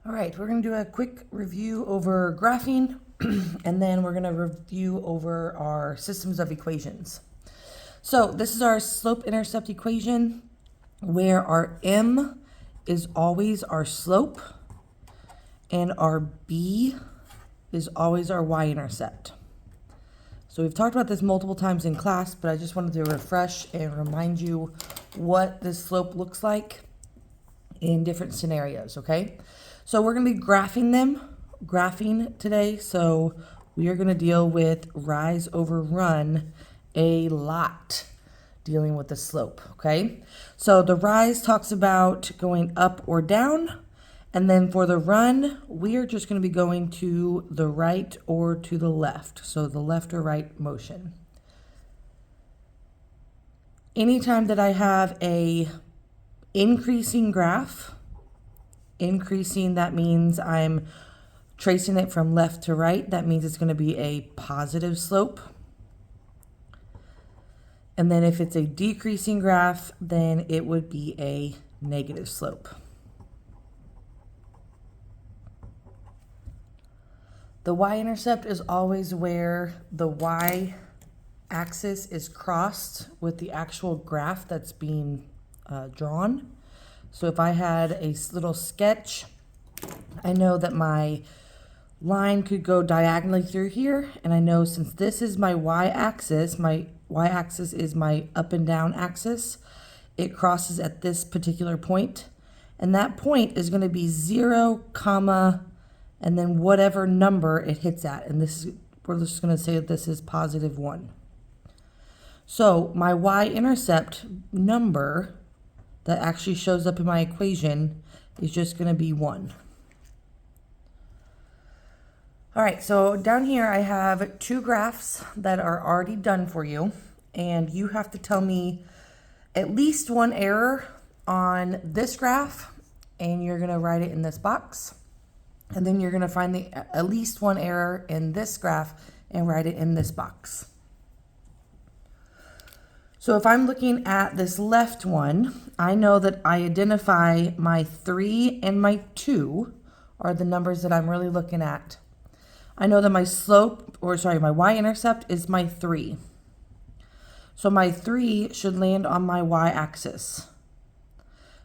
All right, we're going to do a quick review over graphing, and then we're going to review over our systems of equations. So this is our slope-intercept equation, where our m is always our slope, and our b is always our y-intercept. So we've talked about this multiple times in class, but I just wanted to refresh and remind you what this slope looks like in different scenarios, okay? So we're going to be graphing today. So we are going to deal with rise over run a lot, dealing with the slope, okay? So the rise talks about going up or down. And then for the run, we are just going to be going to the right or to the left. So the left or right motion. Anytime that I have a increasing graph, increasing, that means I'm tracing it from left to right. That means it's going to be a positive slope. And then if it's a decreasing graph, then it would be a negative slope. The y-intercept is always where the y-axis is crossed with the actual graph that's being drawn. So if I had a little sketch, I know that my line could go diagonally through here, and I know since this is my y-axis is my up and down axis, it crosses at this particular point, and that point is going to be 0, comma, and then whatever number it hits at, and this is, we're just going to say that this is positive 1. So my y-intercept number that actually shows up in my equation is just going to be 1. All right, so down here I have 2 graphs that are already done for you, and you have to tell me at least one error on this graph, and you're going to write it in this box. And then you're going to find at least one error in this graph and write it in this box. So if I'm looking at this left one, I know that I identify my 3 and my 2 are the numbers that I'm really looking at. I know that my my y-intercept is my 3. So my 3 should land on my y-axis.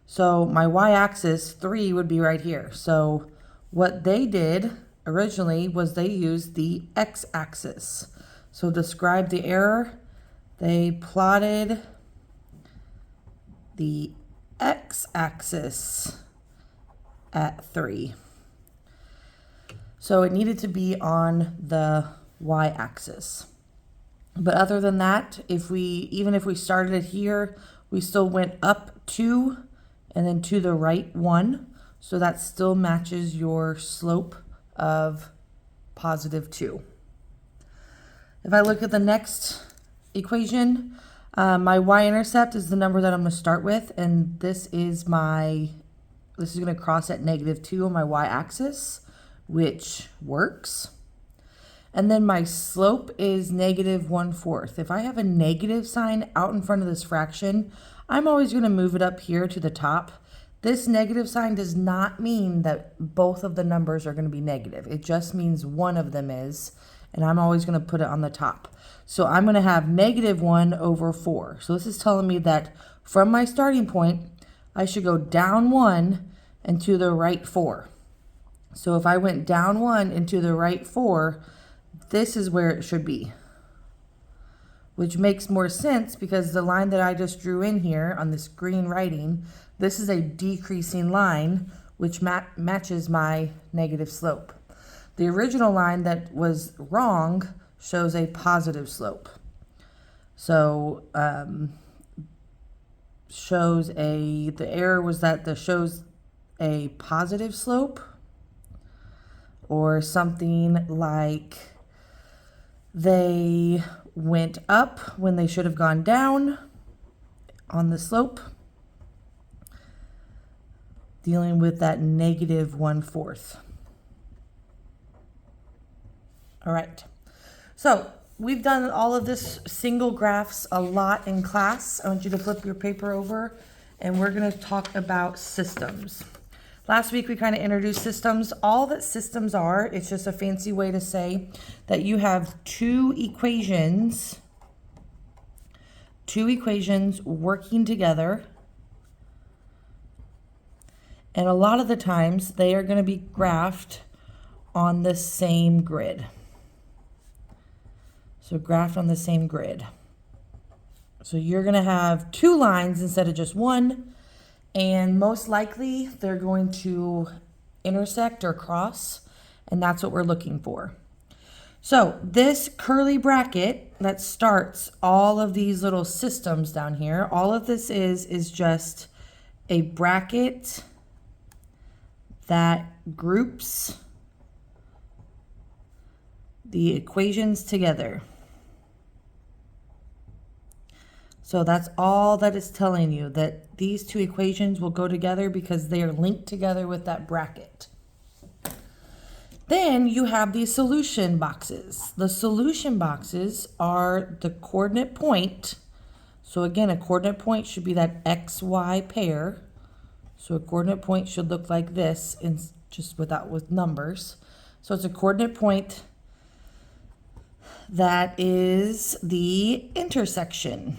So my y-axis, 3, would be right here. So what they did originally was they used the x-axis. So describe the error. They plotted the x-axis at 3. So it needed to be on the y-axis. But other than that, even if we started it here, we still went up 2 and then to the right 1. So that still matches your slope of positive 2. If I look at the next equation, my y-intercept is the number that I'm going to start with, and this is going to cross at negative 2 on my y-axis, which works. And then my slope is negative 1/4. If I have a negative sign out in front of this fraction, I'm always going to move it up here to the top. This negative sign does not mean that both of the numbers are going to be negative. It just means one of them is, and I'm always going to put it on the top. So I'm going to have negative 1/4. So this is telling me that from my starting point, I should go down 1 and to the right 4. So if I went down 1 and to the right 4, this is where it should be, which makes more sense because the line that I just drew in here on this green writing, this is a decreasing line, which matches my negative slope. The original line that was wrong shows a positive slope. So the error was that shows a positive slope, or something like they went up when they should have gone down on the slope, dealing with that negative 1/4. All right, so we've done all of this single graphs a lot in class. I want you to flip your paper over, and we're going to talk about systems. Last week we kind of introduced systems. All that systems are, it's just a fancy way to say that you have two equations working together. And a lot of the times they are going to be graphed on the same grid. So graphed on the same grid. So you're going to have two lines instead of just one. And most likely they're going to intersect or cross. And that's what we're looking for. So this curly bracket that starts all of these little systems down here, all of this is just a bracket that groups the equations together. So that's all that it's telling you, that these two equations will go together because they are linked together with that bracket. Then you have the solution boxes. The solution boxes are the coordinate point. So again, a coordinate point should be that XY pair. So a coordinate point should look like this, just with numbers. So it's a coordinate point that is the intersection.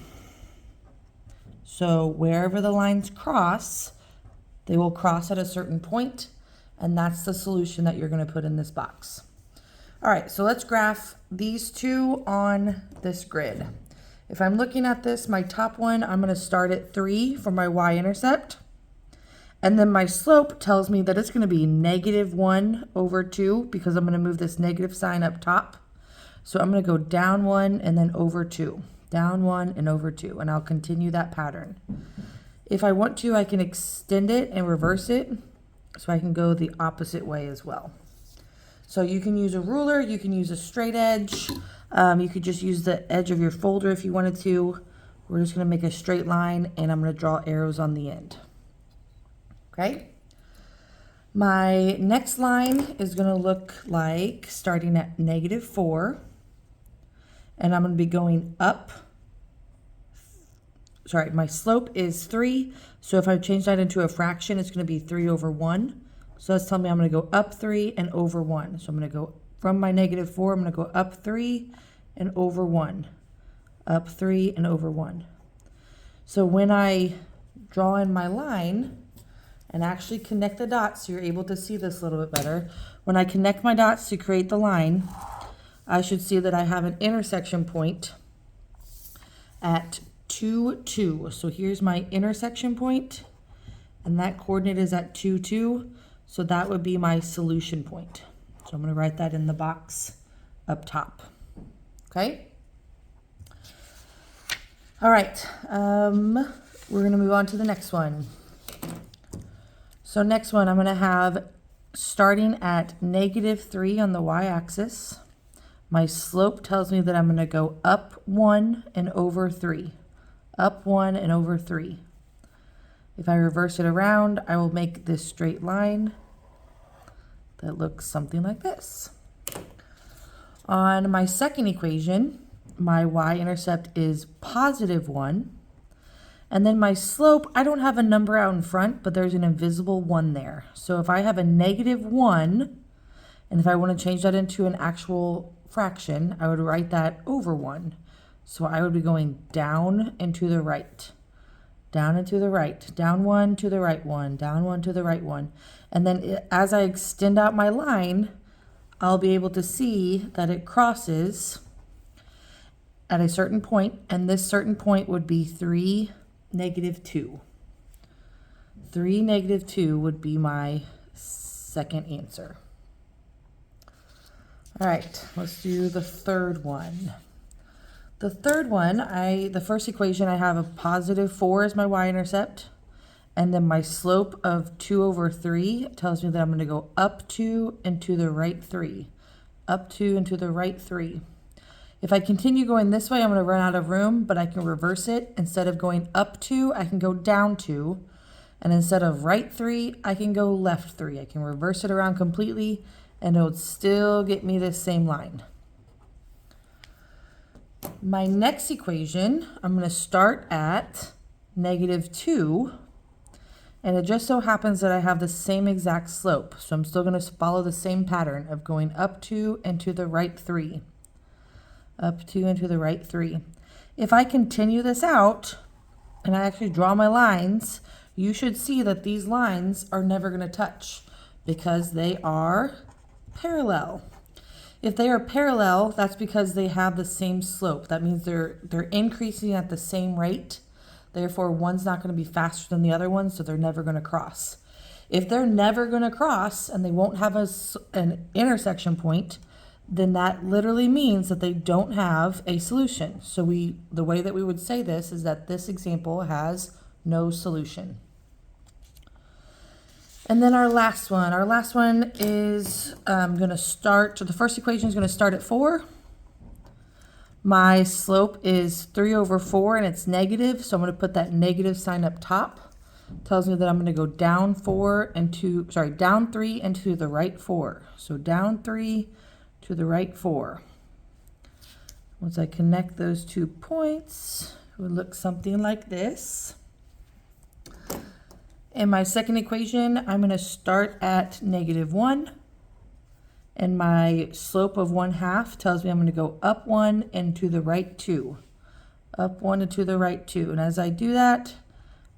So wherever the lines cross, they will cross at a certain point. And that's the solution that you're going to put in this box. All right, so let's graph these two on this grid. If I'm looking at this, my top one, I'm going to start at 3 for my y-intercept. And then my slope tells me that it's going to be -1/2 because I'm going to move this negative sign up top. So I'm going to go down 1 and then over 2. Down 1 and over 2. And I'll continue that pattern. If I want to, I can extend it and reverse it. So I can go the opposite way as well. So you can use a ruler, you can use a straight edge. You could just use the edge of your folder if you wanted to. We're just going to make a straight line and I'm going to draw arrows on the end. Okay. My next line is going to look like starting at -4. And I'm going to be going up. Sorry, my slope is 3. So if I change that into a fraction, it's going to be 3/1. So that's telling me I'm going to go up 3 and over 1. So I'm going to go from my -4, I'm going to go up 3 and over 1. Up 3 and over 1. So when I draw in my line and actually connect the dots, so you're able to see this a little bit better. When I connect my dots to create the line, I should see that I have an intersection point at 2, 2. So here's my intersection point, and that coordinate is at 2, 2. So that would be my solution point. So I'm going to write that in the box up top. Okay. All right. We're going to move on to the next one. So next one, I'm going to have starting at -3 on the y-axis. My slope tells me that I'm going to go up 1 and over 3. Up 1 and over 3. If I reverse it around, I will make this straight line that looks something like this. On my second equation, my y-intercept is +1. And then my slope, I don't have a number out in front, but there's an invisible 1 there. So if I have a -1, and if I want to change that into an actual fraction, I would write that over 1. So I would be going down and to the right. Down and to the right. Down 1 to the right 1. Down 1 to the right 1. And then as I extend out my line, I'll be able to see that it crosses at a certain point. And this certain point would be 3, -2. 3, -2 would be my second answer. All right, let's do the third one. The third one, the first equation, I have a +4 as my y-intercept. And then my slope of 2/3 tells me that I'm going to go up 2 and to the right 3. Up 2 and to the right 3. If I continue going this way, I'm going to run out of room, but I can reverse it. Instead of going up 2, I can go down 2. And instead of right 3, I can go left 3. I can reverse it around completely, and it would still get me this same line. My next equation, I'm going to start at -2. And it just so happens that I have the same exact slope. So I'm still going to follow the same pattern of going up 2 and to the right 3. Up 2 and to the right 3. If I continue this out, and I actually draw my lines, you should see that these lines are never going to touch because they are parallel. If they are parallel, that's because they have the same slope. That means they're increasing at the same rate. Therefore, one's not going to be faster than the other one, so they're never going to cross. If they're never going to cross and they won't have an intersection point, then that literally means that they don't have a solution. So the way that we would say this is that this example has no solution. And then our last one is going to start, so the first equation is going to start at 4. My slope is 3 over 4 and it's negative, so I'm going to put that negative sign up top. Tells me that I'm going to go down 3 and to the right 4. So down 3 to the right 4. Once I connect those 2 points, it would look something like this. In my second equation, I'm going to start at -1. And my slope of 1/2 tells me I'm going to go up 1 and to the right 2. Up 1 and to the right 2. And as I do that,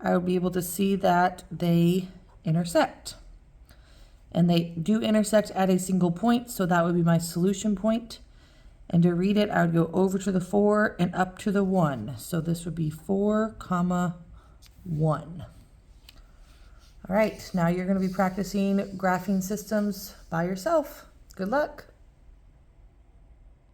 I will be able to see that they intersect. And they do intersect at a single point, so that would be my solution point. And to read it, I would go over to the 4 and up to the 1. So this would be 4, 1. All right, now you're going to be practicing graphing systems by yourself. Good luck.